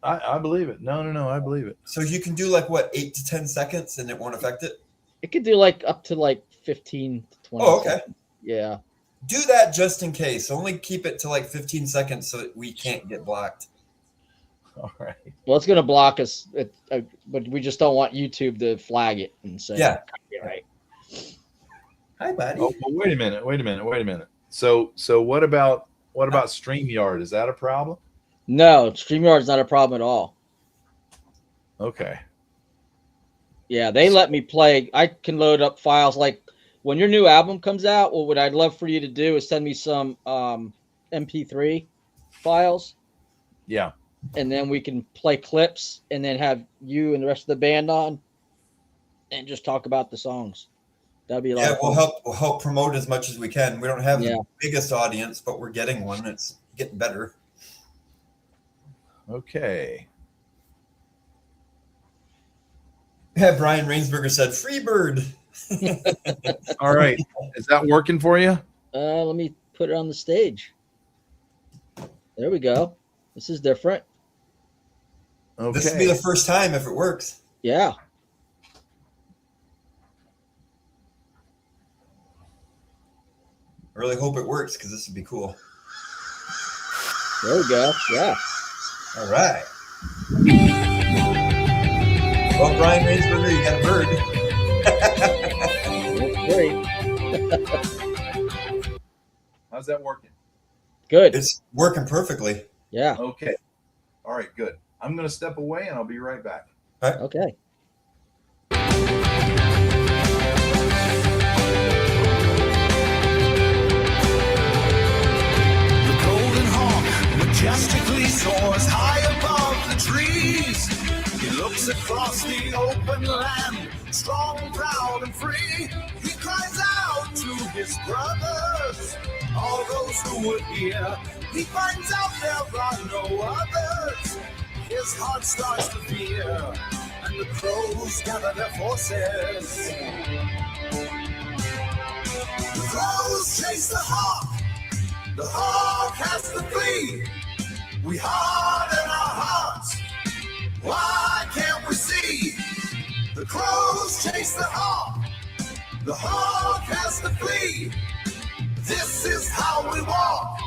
I believe it. No, I believe it. So you can do like what, 8 to 10 seconds and it won't affect it? It could do like up to like 15 to 20 Oh, okay. seconds. Yeah. Do that just in case. Only keep it to like 15 seconds so that we can't get blocked. All right. Well, it's going to block us, but we just don't want YouTube to flag it and say, yeah, right. Hi, buddy. Oh, well, wait a minute. So what about StreamYard? Is that a problem? No, StreamYard's not a problem at all. Okay. Yeah, they let me play. I can load up files like when your new album comes out. Well, what I'd love for you to do is send me some MP3 files. Yeah. And then we can play clips and then have you and the rest of the band on and just talk about the songs. That'd be a lot of fun. We'll help promote as much as we can. We don't have the biggest audience, but we're getting one. It's getting better. Okay. Yeah, Brian Rainsberger said, "Free bird." All right. Is that working for you? Let me put it on the stage. There we go. This is different. Okay. This will be the first time if it works. Yeah. I really hope it works because this would be cool. There we go. Yeah. All right. Well, Brian Rainsberger, you got a bird. That's great. How's that working? Good. It's working perfectly. Yeah. Okay. All right, good. I'm going to step away and I'll be right back. All right. Okay. The golden hawk majestically soars high above the trees. He looks across the open land, strong, proud, and free. He cries out to his brothers, all those who would hear. He finds out there are no others. His heart starts to fear, and the crows gather their forces. The crows chase the hawk has to flee. We harden our hearts, why can't we see? The crows chase the hawk has to flee. This is how we walk,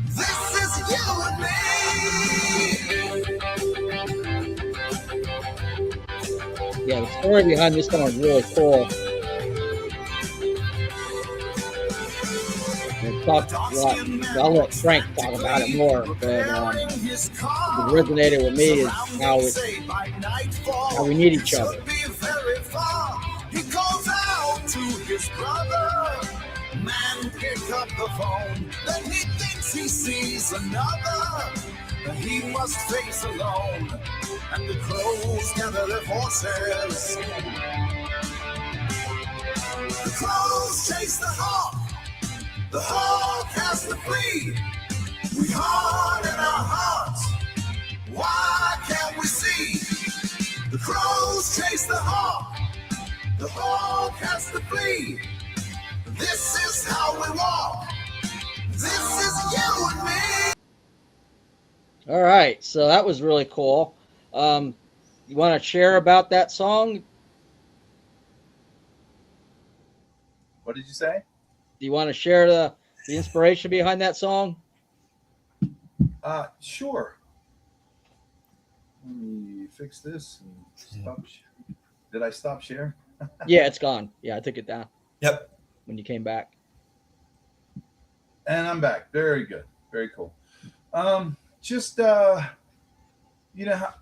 this is you and me. Yeah, the story behind this song is really cool. I'll let Frank talk about it more, but it resonated with me is how we need each other. He calls out to his brother. Man, pick up the phone. Then he thinks he sees another that he must face alone. And the crows gather their forces. The crows chase the hawk. The hawk has to flee. We harden our hearts. Why can't we see? The crows chase the hawk. The hawk has to flee. This is how we walk. This is you and me. All right, so that was really cool. You want to share about that song? What did you say? Do you want to share the inspiration behind that song? Sure. Let me fix this and stop. Did I stop share? Yeah, it's gone. Yeah, I took it down. Yep. When you came back. And I'm back. Very good. Very cool. Just you know how.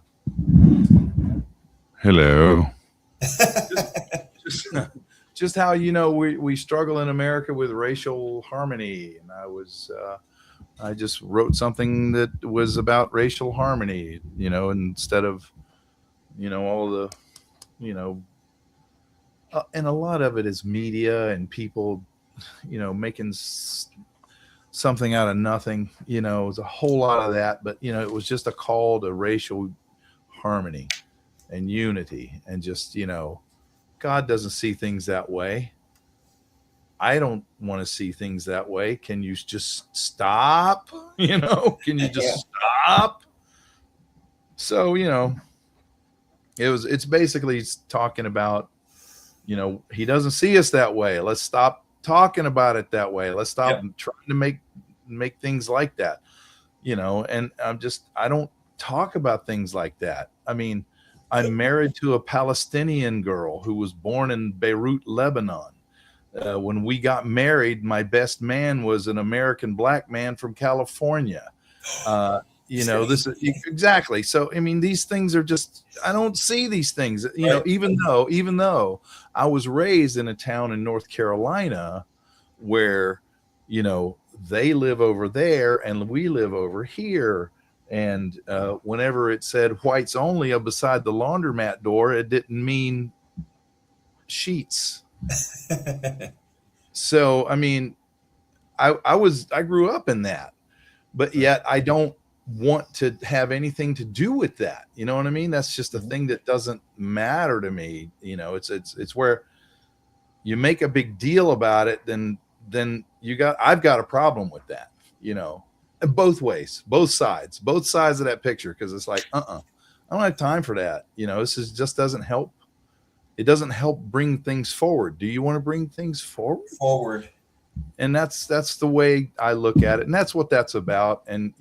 Hello. just how we struggle in America with racial harmony, and I just wrote something that was about racial harmony, instead of all the and a lot of it is media and people making something out of nothing. It was a whole lot of that, but it was just a call to racial harmony and unity, and just God doesn't see things that way. I don't want to see things that way. Can you just stop? Can you just stop? So, it's basically talking about, he doesn't see us that way. Let's stop talking about it that way. Let's stop trying to make things like that, and I don't talk about things like that. I mean, I'm married to a Palestinian girl who was born in Beirut, Lebanon. When we got married, my best man was an American black man from California. This is exactly. So, I mean, these things are just, I don't see these things, even though I was raised in a town in North Carolina where, they live over there and we live over here. And whenever it said whites only beside the laundromat door, it didn't mean sheets. So, I mean, I grew up in that, but yet I don't want to have anything to do with that. You know what I mean? That's just a thing that doesn't matter to me. It's where you make a big deal about it, then I've got a problem with that, both ways, both sides of that picture. Cause it's like, I don't have time for that. This just doesn't help. It doesn't help bring things forward. Do you want to bring things forward? And that's the way I look at it. And that's what that's about. And,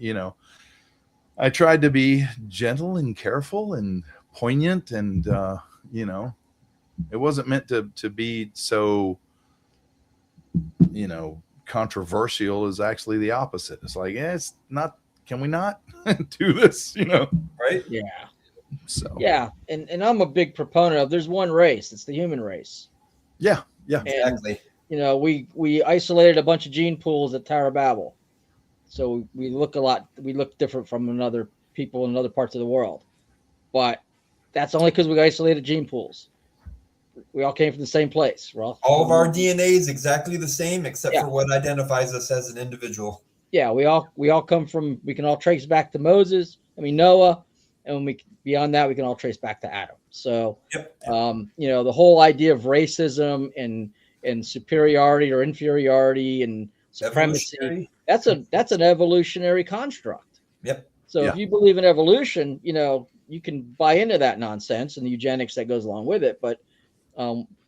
I tried to be gentle and careful and poignant, and, it wasn't meant to be so, controversial. Is actually the opposite. It's like, it's not, can we not do this, Right? Yeah. So, yeah. And I'm a big proponent of, there's one race. It's the human race. Yeah. Exactly. We isolated a bunch of gene pools at Tower of Babel. So we look different from other people in other parts of the world. But that's only because we isolated gene pools. We all came from the same place. All of our DNA is exactly the same, except for what identifies us as an individual. Yeah, we all come from, we can all trace back to Noah, and beyond that, we can all trace back to Adam. So, the whole idea of racism and superiority or inferiority and supremacy, that's an evolutionary construct. Yep. So if you believe in evolution, you can buy into that nonsense and the eugenics that goes along with it. But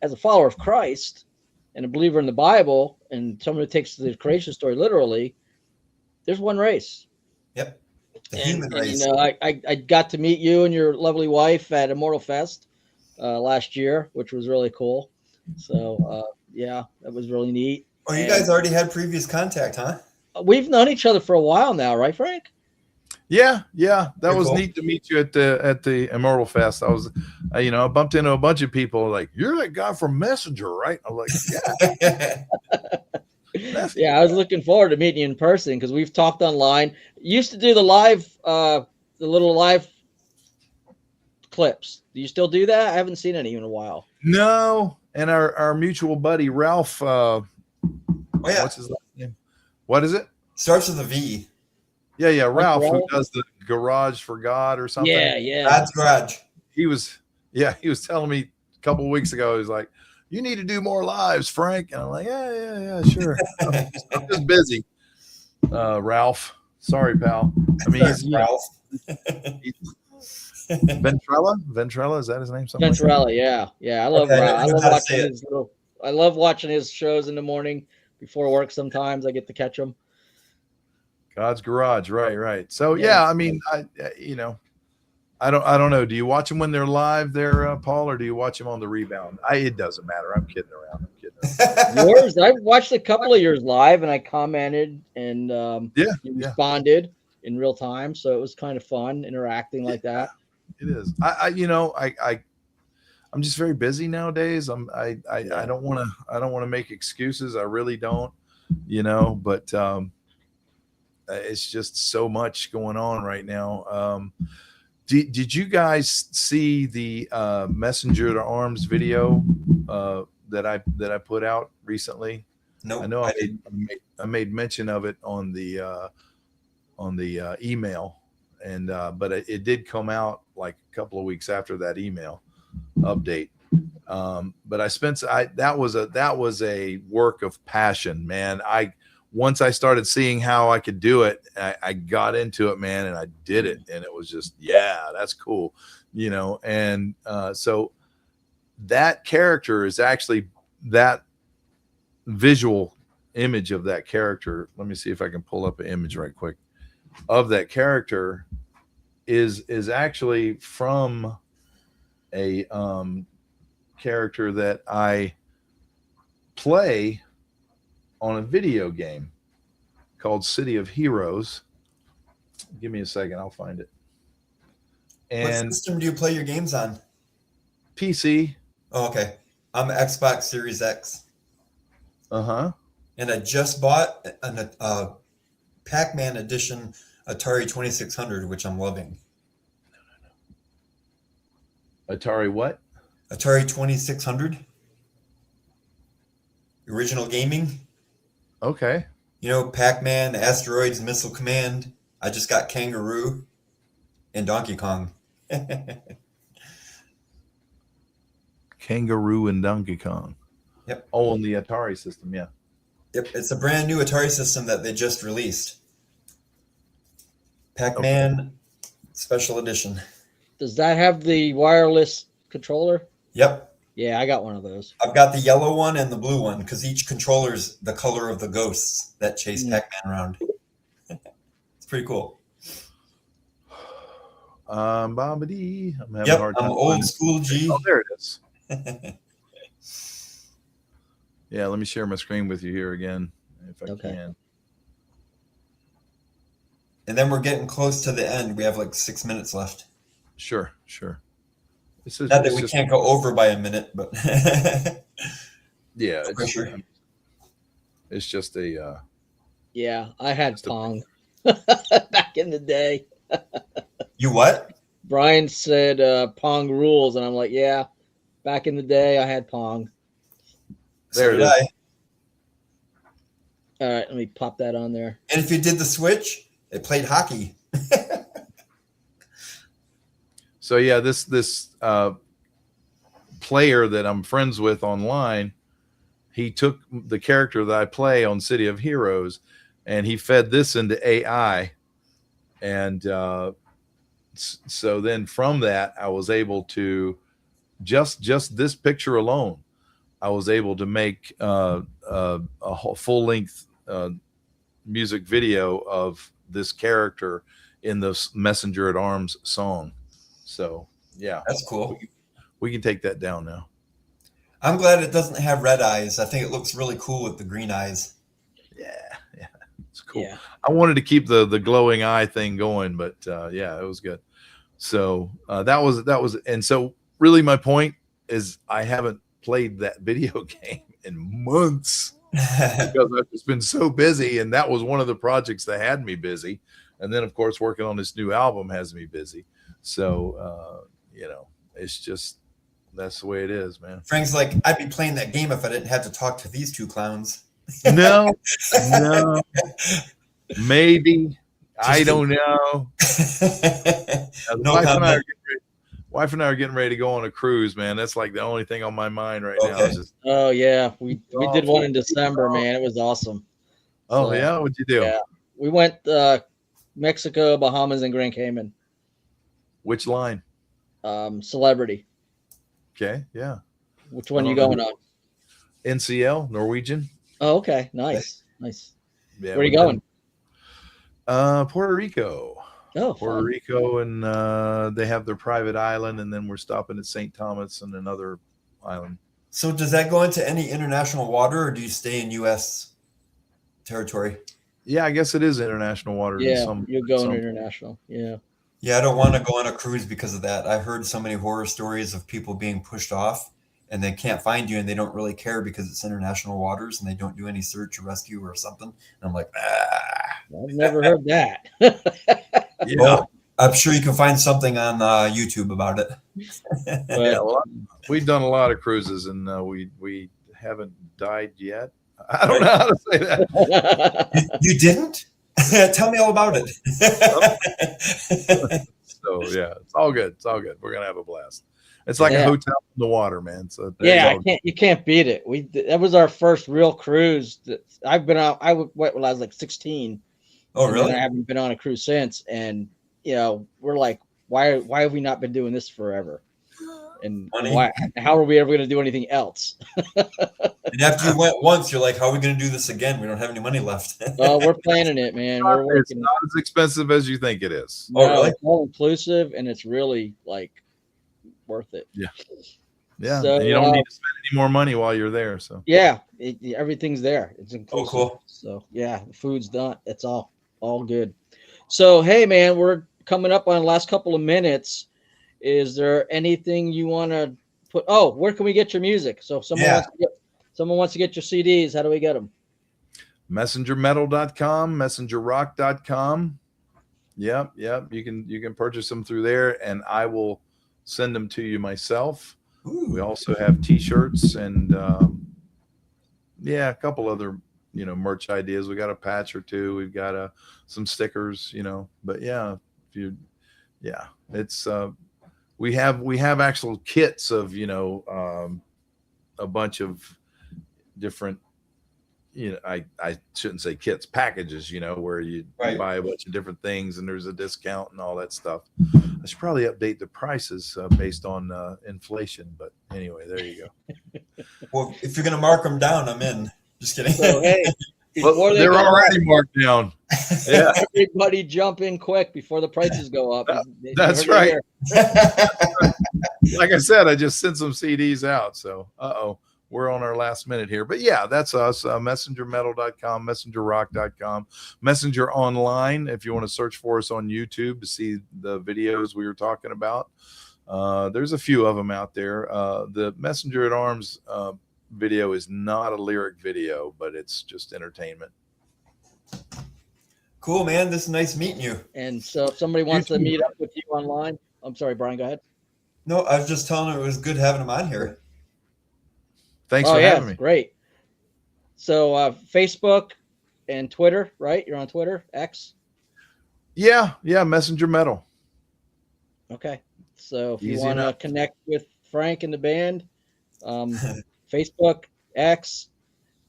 as a follower of Christ and a believer in the Bible and someone who takes the creation story literally, there's one race. Yep. The human race. I got to meet you and your lovely wife at Immortal Fest. last year, which was really cool. So yeah, that was really neat. Oh, you And guys already had previous contact, huh? we've known each other for a while now, right, Frank? Yeah, that Very was cool. neat to meet you at the Immortal Fest. I was, I bumped into a bunch of people like, you're that guy from Messenger, right? I'm like, yeah. Yeah, I was looking forward to meeting you in person because we've talked online. Used to do the live, the little live clips. Do you still do that? I haven't seen any in a while. No, and our mutual buddy Ralph. Oh yeah, What's his last name? What is it? starts with a V. Yeah, Ralph, who Ralph? does the Garage for God or something. Yeah. God's Garage. He was telling me a couple of weeks ago. He's like, you need to do more lives, Frank. And I'm like, yeah, sure. I'm just busy. Ralph, sorry, pal. I mean, he's Ralph. Ventrella, is that his name? Something Venturella, like yeah. I love Okay, Ralph. I I know love how to watching say it. his I love watching his shows in the morning before work. Sometimes I get to catch them. God's Garage, right. So Yeah. I mean, I don't know. Do you watch them when they're live there, Paul, or do you watch them on the rebound? It doesn't matter. I'm kidding around. Yours, I've watched a couple of yours live, and I commented, and you responded in real time, so it was kind of fun interacting like that. It is. I'm just very busy nowadays. I don't want to make excuses. I really don't, but it's just so much going on right now. Did you guys see the Messenger to Arms video that I put out recently? No, I know I I made mention of it on the email, and but it did come out like a couple of weeks after that email update. But that was a work of passion, man. Once I started seeing how I could do it, I got into it, man, and I did it, and it was just, that's cool, and so that character is actually that visual image of that character. Let me see if I can pull up an image right quick of that character is actually from a character that I play on a video game called City of Heroes. Give me a second, I'll find it. And what system do you play your games on? PC. Oh, okay. I'm Xbox Series X. Uh-huh. And I just bought a Pac-Man edition Atari 2600, which I'm loving. Atari what? Atari 2600. Original gaming. Okay. Pac-Man, Asteroids, Missile Command. I just got Kangaroo and Donkey Kong. Kangaroo and Donkey Kong. Yep. Oh, on the Atari system, yeah. Yep, it's a brand new Atari system that they just released. Pac-Man Special Edition. Does that have the wireless controller? Yep. Yeah, I got one of those. I've got the yellow one and the blue one because each controller's the color of the ghosts that chase Pac-Man around. It's pretty cool. I'm having a Yep, hard I'm time old finding school G. Oh, there it is. Yeah, let me share my screen with you here again, if I can. And then we're getting close to the end. We have like 6 minutes left. Sure. Not that we can't go over by a minute, but yeah, pressure. It's just a yeah, I had Pong back in the day. You what? Bryan said Pong rules, and I'm like, yeah, back in the day I had Pong. There it is. All right, let me pop that on there. And if you did the switch, it played hockey. So yeah, this player that I'm friends with online, he took the character that I play on City of Heroes, and he fed this into AI, and so then from that I was able to just this picture alone, I was able to make a whole full-length music video of this character in the Messenger at Arms song. So yeah, that's cool. we can take that down now. I'm glad it doesn't have red eyes. I think it looks really cool with the green eyes. Yeah, it's cool. Yeah. I wanted to keep the glowing eye thing going, but yeah, it was good. So that was, and so really my point is I haven't played that video game in months because I've just been so busy, and that was one of the projects that had me busy. And then of course working on this new album has me busy. So it's just, that's the way it is, man. Frank's like, I'd be playing that game if I didn't have to talk to these two clowns. No, maybe. I don't know. No Wife and I are getting ready to go on a cruise, man. That's like the only thing on my mind right now. Is just, Oh yeah, we did one in December, man. It was awesome. oh So, yeah, what'd you do? Yeah, we went Mexico, Bahamas, and Grand Cayman. Which line? Celebrity. Okay, yeah. Which one you going on? NCL, Norwegian. Oh, okay, nice. Yeah, Where are you going? Puerto Rico. Oh, Puerto fun. Rico, and they have their private island, and then we're stopping at St. Thomas and another island. So does that go into any international water, or do you stay in U.S. territory? Yeah, I guess it is international water. Yeah, you're going international. Yeah. Yeah, I don't want to go on a cruise because of that. I've heard so many horror stories of people being pushed off and they can't find you, and they don't really care because it's international waters and they don't do any search or rescue or something. And I'm like, I've never heard that. Yeah. Well, I'm sure you can find something on YouTube about it. Yeah, we've done a lot of cruises, and we haven't died yet. I don't know how to say that. You didn't? Tell me all about it. So yeah, it's all good. It's all good. We're gonna have a blast. It's like a hotel in the water, man. So yeah, you can't beat it. That was our first real cruise that I've been on. I went when I was like 16. Oh, really? I haven't been on a cruise since, and we're like, why have we not been doing this forever? And how are we ever going to do anything else? And after you went once, you're like, how are we going to do this again? We don't have any money left. Well, we're planning it, man. We're working. It's not as expensive as you think it is. Oh, really? It's all inclusive, and it's really like worth it. Yeah. Yeah. So, and you don't need to spend any more money while you're there. So yeah, everything's there. It's inclusive. Oh, cool. So yeah, the food's done. It's all good. So hey, man, we're coming up on the last couple of minutes. Is there anything you want to put? Oh, where can we get your music? So if someone wants to get your CDs, how do we get them? messengermetal.com, messengerrock.com. Yep. You can purchase them through there, and I will send them to you myself. Ooh. We also have t-shirts and a couple other merch ideas. We got a patch or two. We've got some stickers, but it's we have actual kits of a bunch of different I shouldn't say kits, packages, where you buy a bunch of different things and there's a discount and all that stuff. I should probably update the prices based on inflation, but anyway, there you go. Well, if you're gonna mark them down, I'm in. Just kidding. So hey, well, they're already marked down. Yeah, everybody jump in quick before the prices go up. That's right. Like I said, I just sent some CDs out, so we're on our last minute here. But yeah, that's us. Messengermetal.com, messengerrock.com, Messenger Online. If you want to search for us on YouTube to see the videos we were talking about, there's a few of them out there. The Messenger at Arms video is not a lyric video, but it's just entertainment. Cool, man. This is nice meeting you. And so if somebody wants to meet up with you online, I'm sorry, Brian, go ahead. No, I was just telling her it was good having him on here. Thanks for having me. Great. So Facebook and Twitter, right? You're on Twitter, X? Yeah, Messenger Metal. Okay. So if you want to connect with Frank and the band, Facebook, X,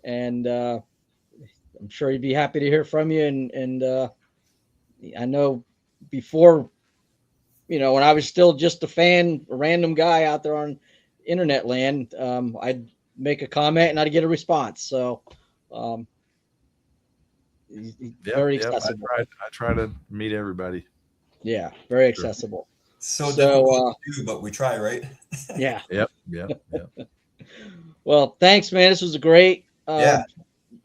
and I'm sure he'd be happy to hear from you. And I know before, when I was still just a random guy out there on internet land, I'd make a comment and I'd get a response. So very accessible. I try to meet everybody. Yeah, very accessible. So So, difficult to do, but we try, right? yeah. Yep. Well, thanks, man. This was great. Yeah.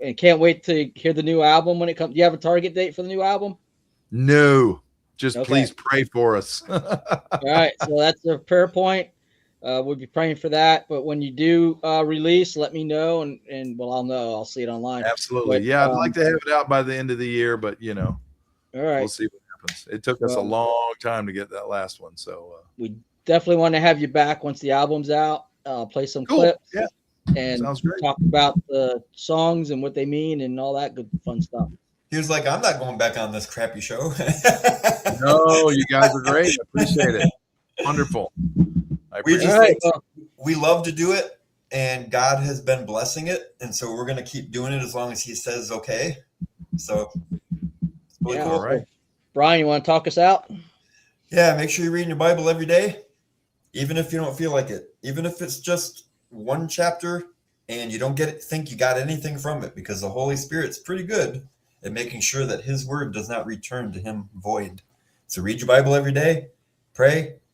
And can't wait to hear the new album when it comes. Do you have a target date for the new album? No, just Okay. please pray for us. All right. So that's a prayer point. We'll be praying for that. But when you do release, let me know, and well, I'll know. I'll see it online. Absolutely. But, Yeah, I'd like to have it out by the end of the year, but All right. we'll see what happens. It took us a long time to get that last one, so we definitely want to have you back once the album's out. Play some cool. clips. Yeah, And sounds great. talk about the songs and what they mean and all that good fun stuff. He was like, I'm not going back on this crappy show. No, you guys are great. I appreciate it. Wonderful. I We appreciate just it. Well, we love to do it, and God has been blessing it, and so we're going to keep doing it as long as He says okay. So it's really Yeah. cool. All right. Brian, you want to talk us out? Yeah, make sure you're reading your Bible every day, even if you don't feel like it, even if it's just one chapter and you don't think you got anything from it, because the Holy Spirit's pretty good at making sure that His word does not return to Him void. So read your Bible every day, pray,